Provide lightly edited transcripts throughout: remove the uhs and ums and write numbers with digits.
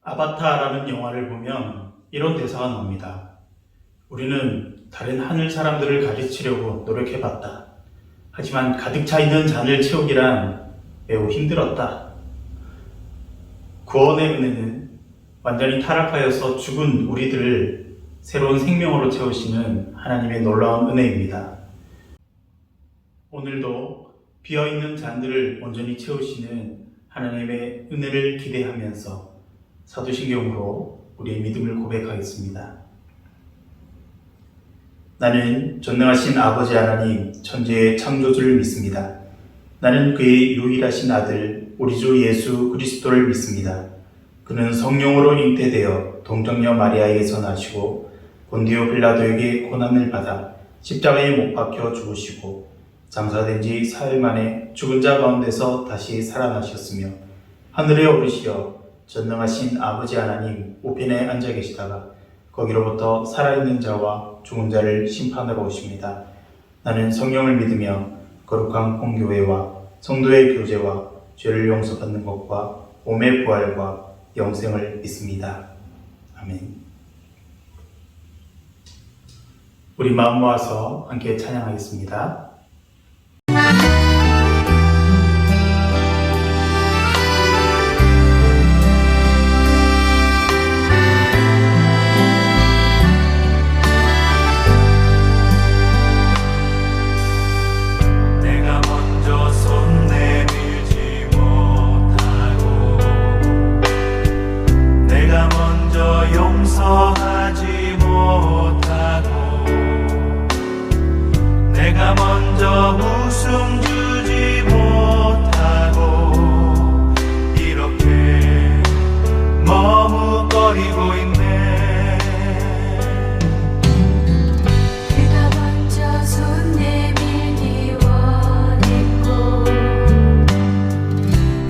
아바타라는 영화를 보면 이런 대사가 나옵니다. 우리는 다른 하늘 사람들을 가르치려고 노력해봤다. 하지만 가득 차 있는 잔을 채우기란 매우 힘들었다. 구원의 은혜는 완전히 타락하여서 죽은 우리들을 새로운 생명으로 채우시는 하나님의 놀라운 은혜입니다. 오늘도 비어있는 잔들을 온전히 채우시는 하나님의 은혜를 기대하면서 사도신경으로 우리의 믿음을 고백하겠습니다. 나는 전능하신 아버지 하나님 천지의 창조주를 믿습니다. 나는 그의 유일하신 아들 우리 주 예수 그리스도를 믿습니다. 그는 성령으로 잉태되어 동정녀 마리아에게서 나시고 본디오 빌라도에게 고난을 받아 십자가에 못 박혀 죽으시고 장사된 지 사흘 만에 죽은 자 가운데서 다시 살아나셨으며 하늘에 오르시어 전능하신 아버지 하나님 우편에 앉아 계시다가 거기로부터 살아있는 자와 죽은 자를 심판하러 오십니다. 나는 성령을 믿으며 거룩한 공교회와 성도의 교제와 죄를 용서받는 것과 몸의 부활과 영생을 믿습니다. 아멘. 우리 마음 모아서 함께 찬양하겠습니다. 용서하지 못하고 내가 먼저 웃음 주지 못하고 이렇게 머뭇거리고 있네. 그가 먼저 손 내밀기 원했고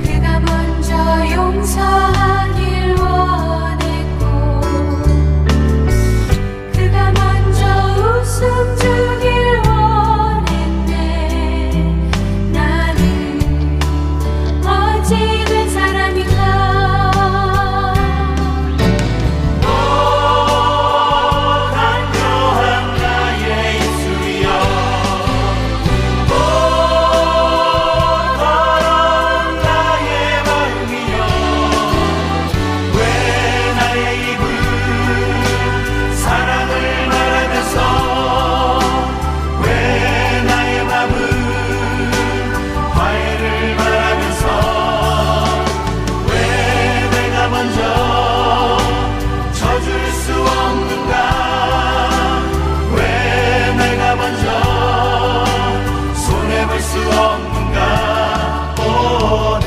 그가 먼저 용서하길 원했고 그가 먼저 웃음 주길 원했네. 나는 어찌된 사람인가. 간교한 나의 입술이여, 더러운 나의 마음이여, 왜 나의 입은 사랑을 말하면서 왜 나의 맘은 화해를 말하면서 왜 내가 먼저 져줄 수 없는가? 왜 내가 먼저 손해볼 수 없는가? 오늘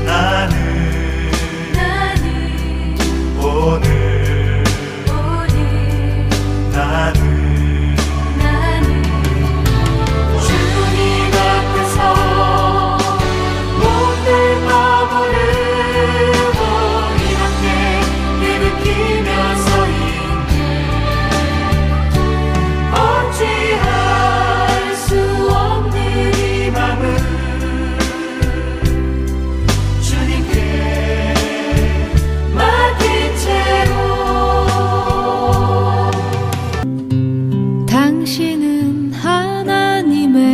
나는 오늘 나는 주님 앞에서 몸을 머무르고 이렇게 일으키며 서 있네. 어찌할 수 없는 이 맘은 주님께 맡긴 채로. 당신은 하나님의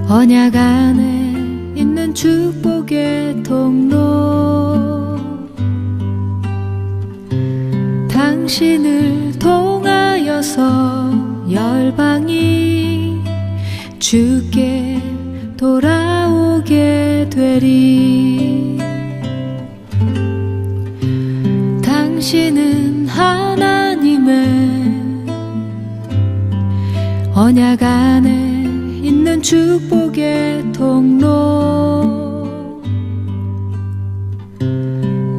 언약 안에 있는 축복의 통로. 당신을 통하여서 열방이 주께 돌아오게 되리. 당신은 하나님의 언약 안에 있는 축복의 통로.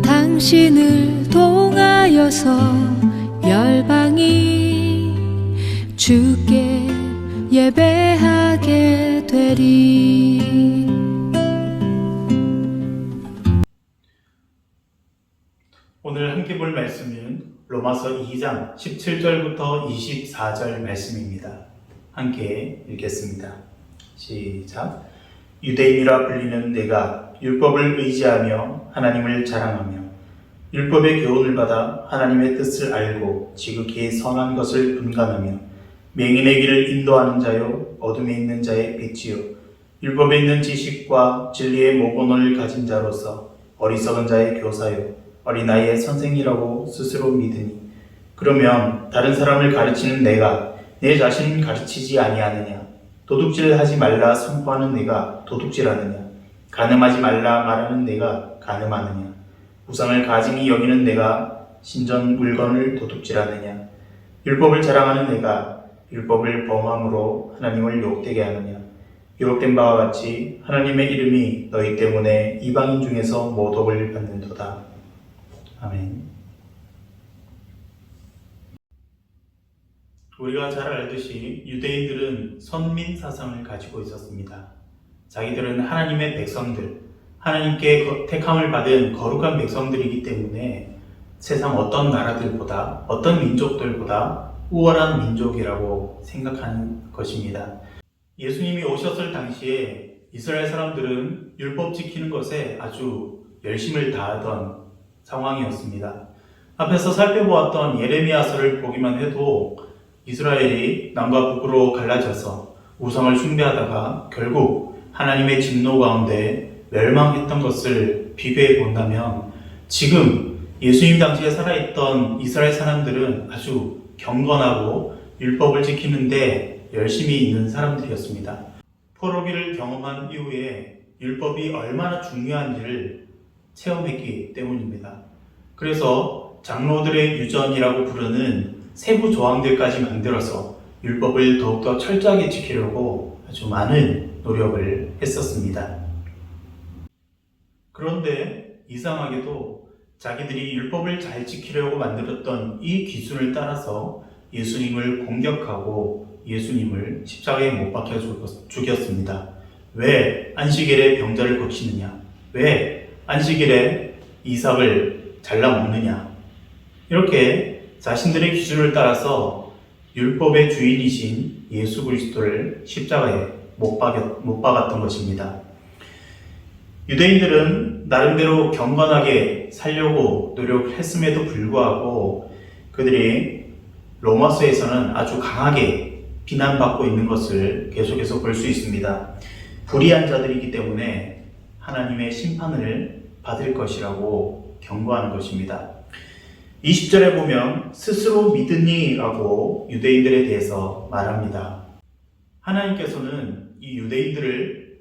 당신을 통하여서 열방이 주께 예배하게 되리. 오늘 함께 볼 말씀은 로마서 2장 17절부터 24절 말씀입니다. 함께 읽겠습니다. 시작. 유대인이라 불리는 내가 율법을 의지하며 하나님을 자랑하며 율법의 교훈을 받아 하나님의 뜻을 알고 지극히 선한 것을 분간하며 맹인의 길을 인도하는 자요 어둠에 있는 자의 빛이요 율법에 있는 지식과 진리의 모본을 가진 자로서 어리석은 자의 교사요 어린아이의 선생이라고 스스로 믿으니 그러면 다른 사람을 가르치는 내가 내 자신을 가르치지 아니하느냐 도둑질하지 말라 선포하는 내가 도둑질하느냐 간음하지 말라 말하는 내가 간음하느냐 우상을 가증히 여기는 내가 신전 물건을 도둑질하느냐 율법을 자랑하는 내가 율법을 범함으로 하나님을 욕되게 하느냐 기록된 바와 같이 하나님의 이름이 너희 때문에 이방인 중에서 모독을 받는도다. 아멘. 우리가 잘 알듯이 유대인들은 선민 사상을 가지고 있었습니다. 자기들은 하나님의 백성들, 하나님께 택함을 받은 거룩한 백성들이기 때문에 세상 어떤 나라들보다, 어떤 민족들보다 우월한 민족이라고 생각하는 것입니다. 예수님이 오셨을 당시에 이스라엘 사람들은 율법 지키는 것에 아주 열심을 다하던 상황이었습니다. 앞에서 살펴보았던 예레미야서를 보기만 해도 이스라엘이 남과 북으로 갈라져서 우상을 숭배하다가 결국 하나님의 진노 가운데 멸망했던 것을 비교해 본다면 지금 예수님 당시에 살아있던 이스라엘 사람들은 아주 경건하고 율법을 지키는데 열심히 있는 사람들이었습니다. 포로기를 경험한 이후에 율법이 얼마나 중요한지를 체험했기 때문입니다. 그래서 장로들의 유전이라고 부르는 세부 조항들까지 만들어서 율법을 더욱더 철저하게 지키려고 아주 많은 노력을 했었습니다. 그런데 이상하게도 자기들이 율법을 잘 지키려고 만들었던 이 기준을 따라서 예수님을 공격하고 예수님을 십자가에 못 박혀 죽였습니다. 왜 안식일에 병자를 고치느냐? 왜 안식일에 이삭을 잘라 먹느냐? 이렇게 자신들의 기준을 따라서 율법의 주인이신 예수 그리스도를 십자가에 못 박았던 것입니다. 유대인들은 나름대로 경건하게 살려고 노력했음에도 불구하고 그들이 로마서에서는 아주 강하게 비난받고 있는 것을 계속해서 볼 수 있습니다. 불의한 자들이기 때문에 하나님의 심판을 받을 것이라고 경고하는 것입니다. 20절에 보면 스스로 믿으니 라고 유대인들에 대해서 말합니다. 하나님께서는 이 유대인들을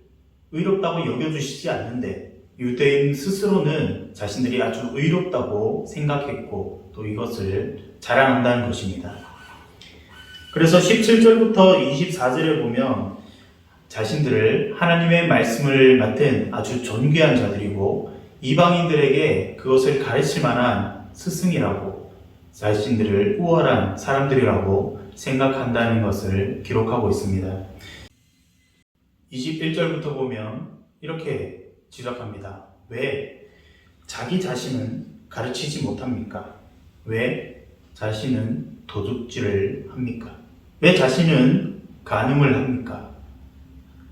의롭다고 여겨주시지 않는데 유대인 스스로는 자신들이 아주 의롭다고 생각했고 또 이것을 자랑한다는 것입니다. 그래서 17절부터 24절에 보면 자신들을 하나님의 말씀을 맡은 아주 존귀한 자들이고 이방인들에게 그것을 가르칠 만한 스승이라고 자신들을 우월한 사람들이라고 생각한다는 것을 기록하고 있습니다. 21절부터 보면 이렇게 지적합니다. 왜 자기 자신은 가르치지 못합니까? 왜 자신은 도둑질을 합니까? 왜 자신은 간음을 합니까?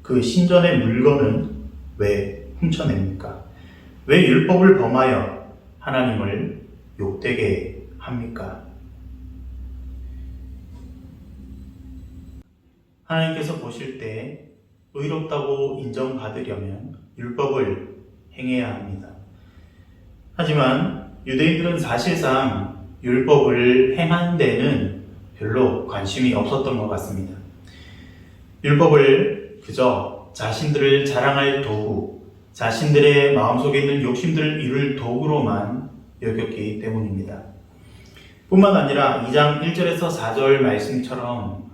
그 신전의 물건은 왜 훔쳐냅니까? 왜 율법을 범하여 하나님을 욕되게 합니까? 하나님께서 보실 때 의롭다고 인정받으려면 율법을 행해야 합니다. 하지만 유대인들은 사실상 율법을 행하는 데는 별로 관심이 없었던 것 같습니다. 율법을 그저 자신들을 자랑할 도구, 자신들의 마음속에 있는 욕심들을 이룰 도구로만 여겼기 때문입니다. 뿐만 아니라 2장 1절에서 4절 말씀처럼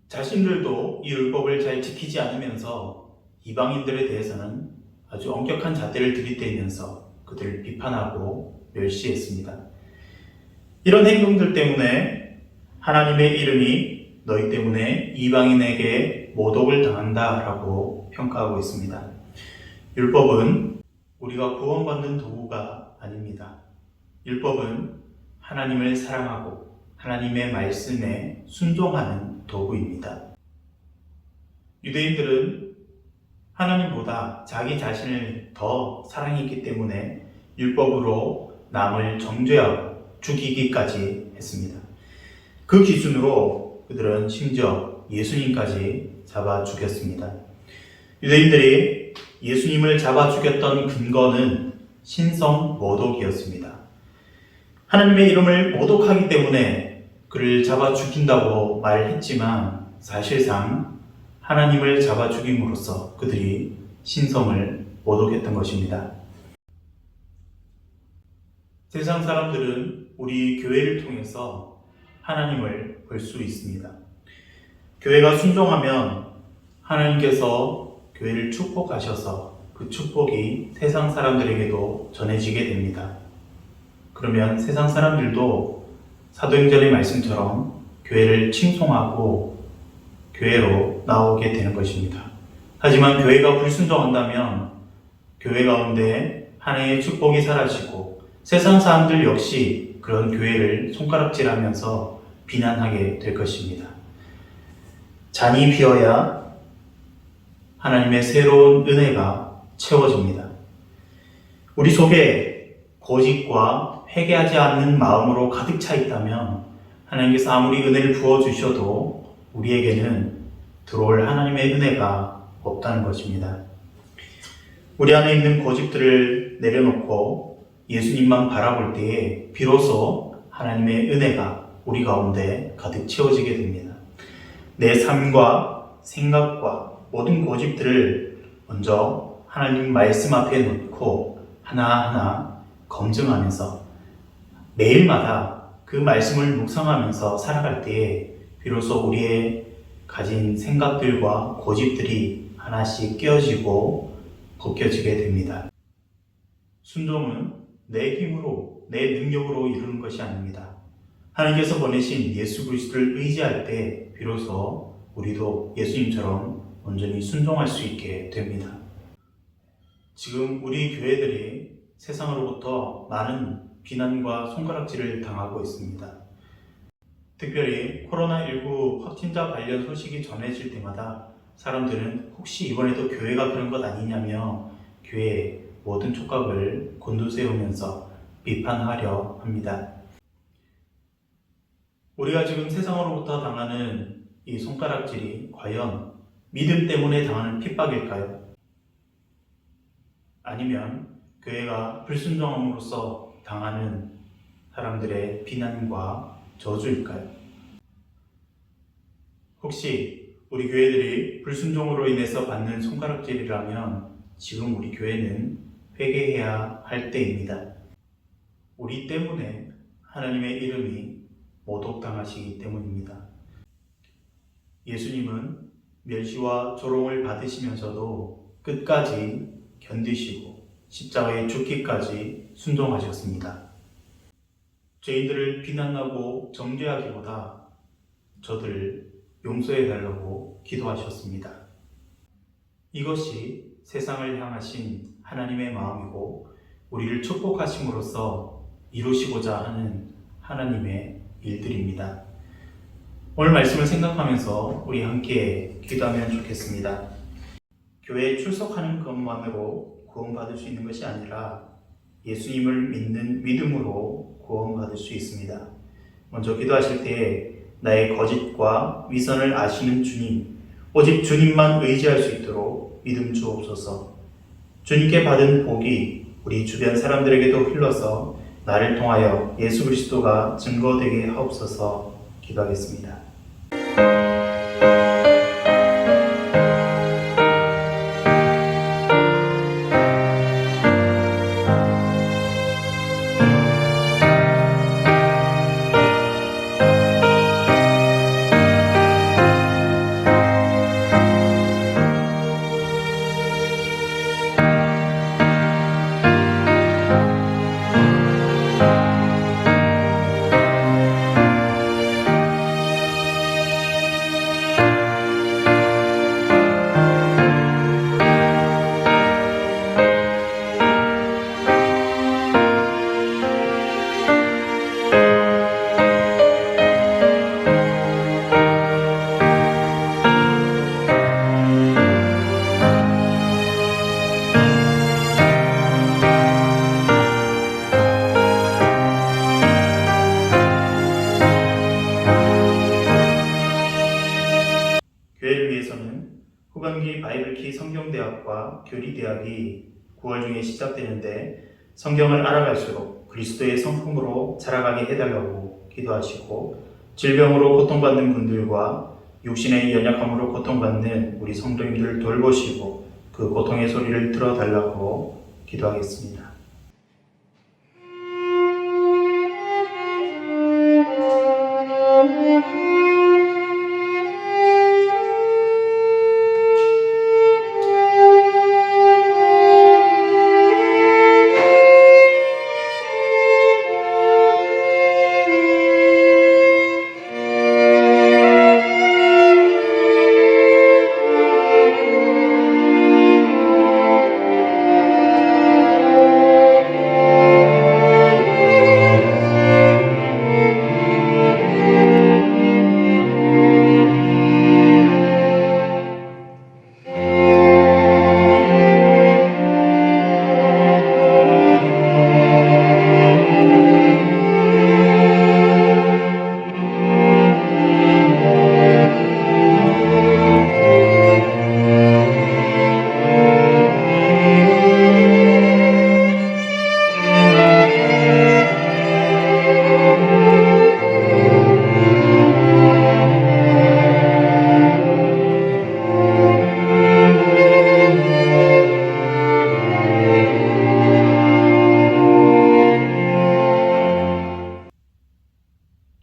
자신들도 이 율법을 잘 지키지 않으면서 이방인들에 대해서는 아주 엄격한 잣대를 들이대면서 그들을 비판하고 멸시했습니다. 이런 행동들 때문에 하나님의 이름이 너희 때문에 이방인에게 모독을 당한다라고 평가하고 있습니다. 율법은 우리가 구원받는 도구가 아닙니다. 율법은 하나님을 사랑하고 하나님의 말씀에 순종하는 도구입니다. 유대인들은 하나님보다 자기 자신을 더 사랑했기 때문에 율법으로 남을 정죄하고 죽이기까지 했습니다. 그 기준으로 그들은 심지어 예수님까지 잡아 죽였습니다. 유대인들이 예수님을 잡아 죽였던 근거는 신성 모독이었습니다. 하나님의 이름을 모독하기 때문에 그를 잡아 죽인다고 말했지만 사실상 하나님을 잡아 죽임으로써 그들이 신성을 모독했던 것입니다. 세상 사람들은 우리 교회를 통해서 하나님을 볼 수 있습니다. 교회가 순종하면 하나님께서 교회를 축복하셔서 그 축복이 세상 사람들에게도 전해지게 됩니다. 그러면 세상 사람들도 사도행전의 말씀처럼 교회를 칭송하고 교회로 나오게 되는 것입니다. 하지만 교회가 불순종한다면 교회 가운데 하나님의 축복이 사라지고 세상 사람들 역시 그런 교회를 손가락질하면서 비난하게 될 것입니다. 잔이 비어야 하나님의 새로운 은혜가 채워집니다. 우리 속에 고집과 회개하지 않는 마음으로 가득 차 있다면 하나님께서 아무리 은혜를 부어주셔도 우리에게는 들어올 하나님의 은혜가 없다는 것입니다. 우리 안에 있는 고집들을 내려놓고 예수님만 바라볼 때에 비로소 하나님의 은혜가 우리 가운데 가득 채워지게 됩니다. 내 삶과 생각과 모든 고집들을 먼저 하나님 말씀 앞에 놓고 하나하나 검증하면서 매일마다 그 말씀을 묵상하면서 살아갈 때에 비로소 우리의 가진 생각들과 고집들이 하나씩 깨어지고 벗겨지게 됩니다. 순종은 내 힘으로, 내 능력으로 이루는 것이 아닙니다. 하나님께서 보내신 예수 그리스도를 의지할 때 비로소 우리도 예수님처럼 온전히 순종할 수 있게 됩니다. 지금 우리 교회들이 세상으로부터 많은 비난과 손가락질을 당하고 있습니다. 특별히 코로나19 확진자 관련 소식이 전해질 때마다 사람들은 혹시 이번에도 교회가 그런 것 아니냐며 교회의 모든 촉각을 곤두세우면서 비판하려 합니다. 우리가 지금 세상으로부터 당하는 이 손가락질이 과연 믿음 때문에 당하는 핍박일까요? 아니면 교회가 불순종함으로써 당하는 사람들의 비난과 저주일까요? 혹시 우리 교회들이 불순종으로 인해서 받는 손가락질이라면 지금 우리 교회는 회개해야 할 때입니다. 우리 때문에 하나님의 이름이 모독당하시기 때문입니다. 예수님은 멸시와 조롱을 받으시면서도 끝까지 견디시고 십자가에 죽기까지 순종하셨습니다. 죄인들을 비난하고 정죄하기보다 저들을 용서해 달라고 기도하셨습니다. 이것이 세상을 향하신 하나님의 마음이고 우리를 축복하심으로써 이루시고자 하는 하나님의 일들입니다. 오늘 말씀을 생각하면서 우리 함께 기도하면 좋겠습니다. 교회에 출석하는 것만으로 구원받을 수 있는 것이 아니라 예수님을 믿는 믿음으로 구원받을 수 있습니다. 먼저 기도하실 때 나의 거짓과 위선을 아시는 주님, 오직 주님만 의지할 수 있도록 믿음 주옵소서. 주님께 받은 복이 우리 주변 사람들에게도 흘러서 나를 통하여 예수 그리스도가 증거되게 하옵소서. 기도하겠습니다. 성경대학과 교리대학이 9월 중에 시작되는데 성경을 알아갈수록 그리스도의 성품으로 자라가게 해달라고 기도하시고 질병으로 고통받는 분들과 육신의 연약함으로 고통받는 우리 성도님들 돌보시고 그 고통의 소리를 들어달라고 기도하겠습니다.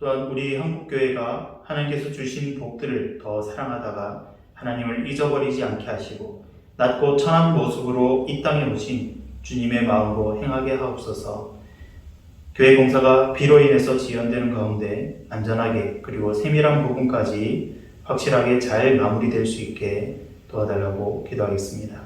또한 우리 한국교회가 하나님께서 주신 복들을 더 사랑하다가 하나님을 잊어버리지 않게 하시고 낮고 천한 모습으로 이 땅에 오신 주님의 마음으로 행하게 하옵소서. 교회 공사가 비로 인해서 지연되는 가운데 안전하게 그리고 세밀한 부분까지 확실하게 잘 마무리될 수 있게 도와달라고 기도하겠습니다.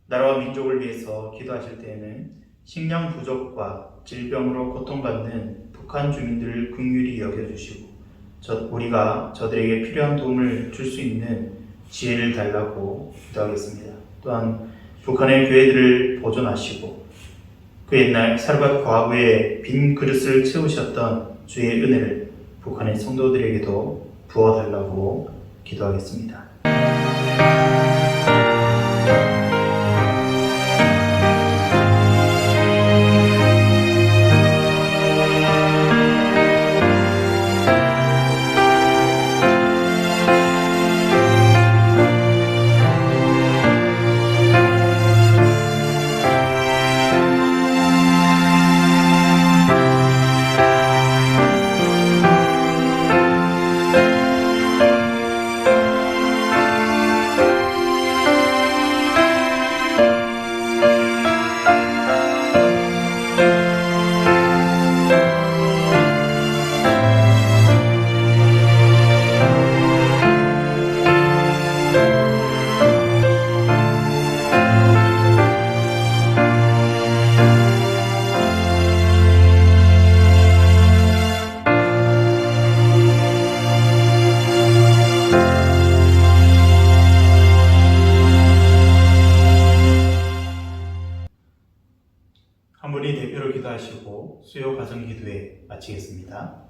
나라와 민족을 위해서 기도하실 때에는 식량 부족과 질병으로 고통받는 북한 주민들을 긍휼히 여겨주시고 우리가 저들에게 필요한 도움을 줄 수 있는 지혜를 달라고 기도하겠습니다. 또한 북한의 교회들을 보존하시고 그 옛날 사르밧 과부의 빈 그릇을 채우셨던 주의 은혜를 북한의 성도들에게도 부어달라고 기도하겠습니다. 한 분이 대표로 기도하시고 수요 가정 기도회 마치겠습니다.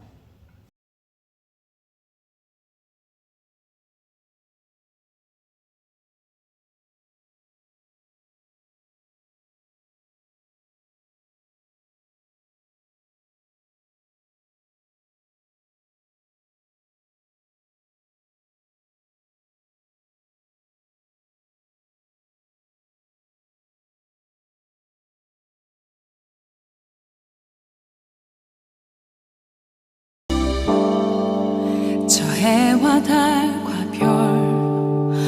해와 달과 별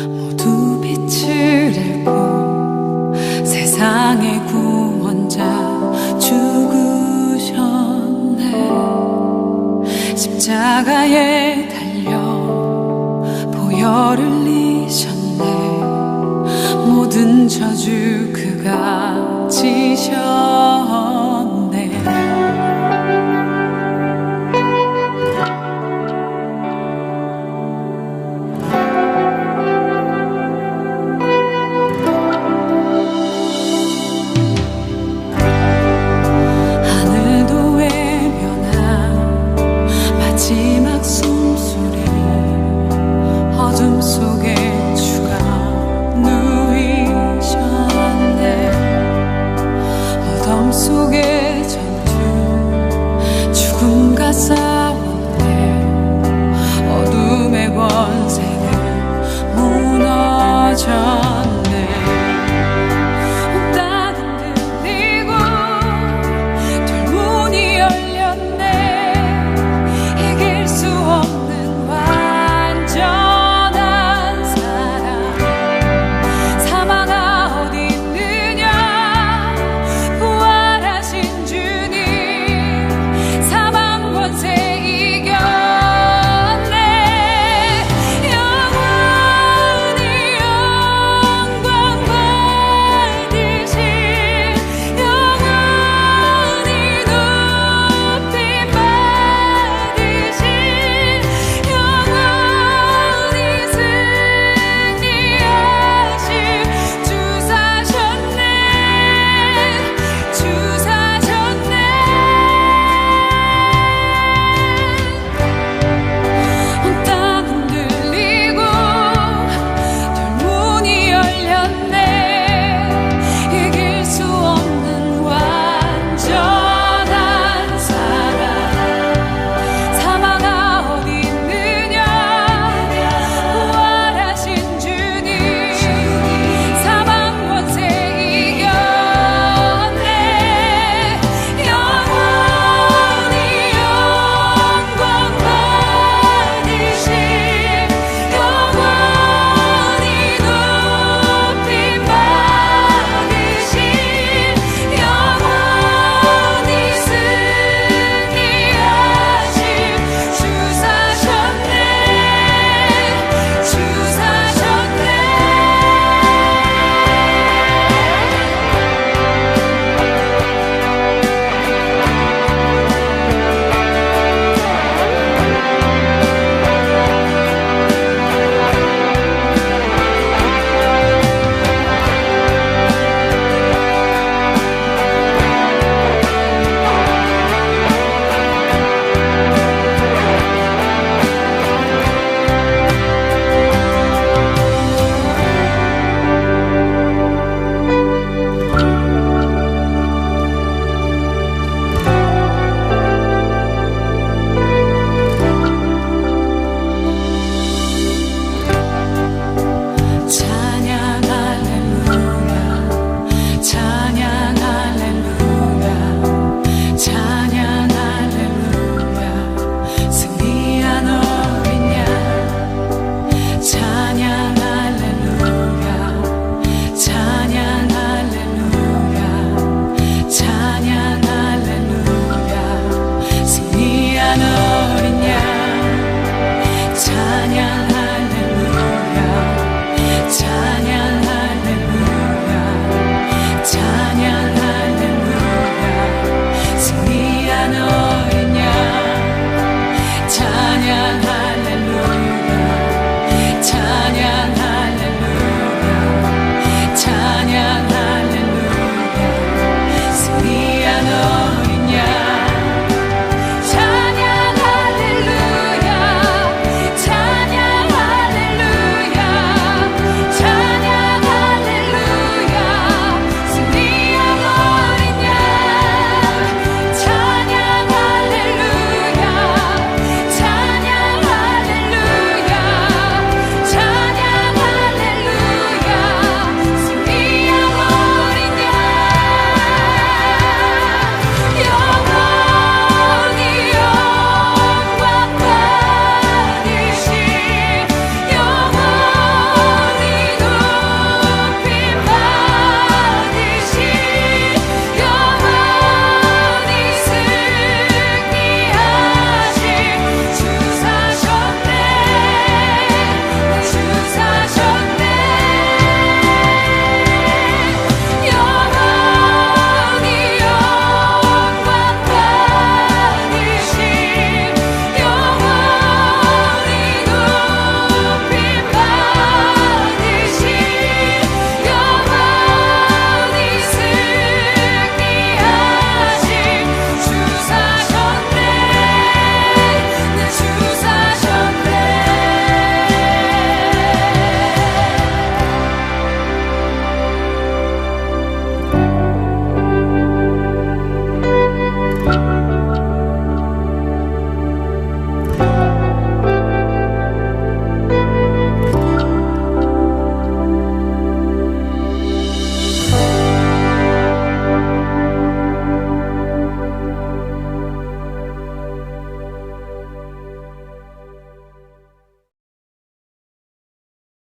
모두 빛을 잃고 세상의 구원자 죽으셨네. 십자가에 달려 보혈을 흘리셨네. 모든 저주 그가 지셨네. 하늘도 외면한 마지막 숨소리, 어둠 속에 주가 누이셨네. 무덤 속의 전투, 죽음과 싸웠네. 어둠의 권세는 무너져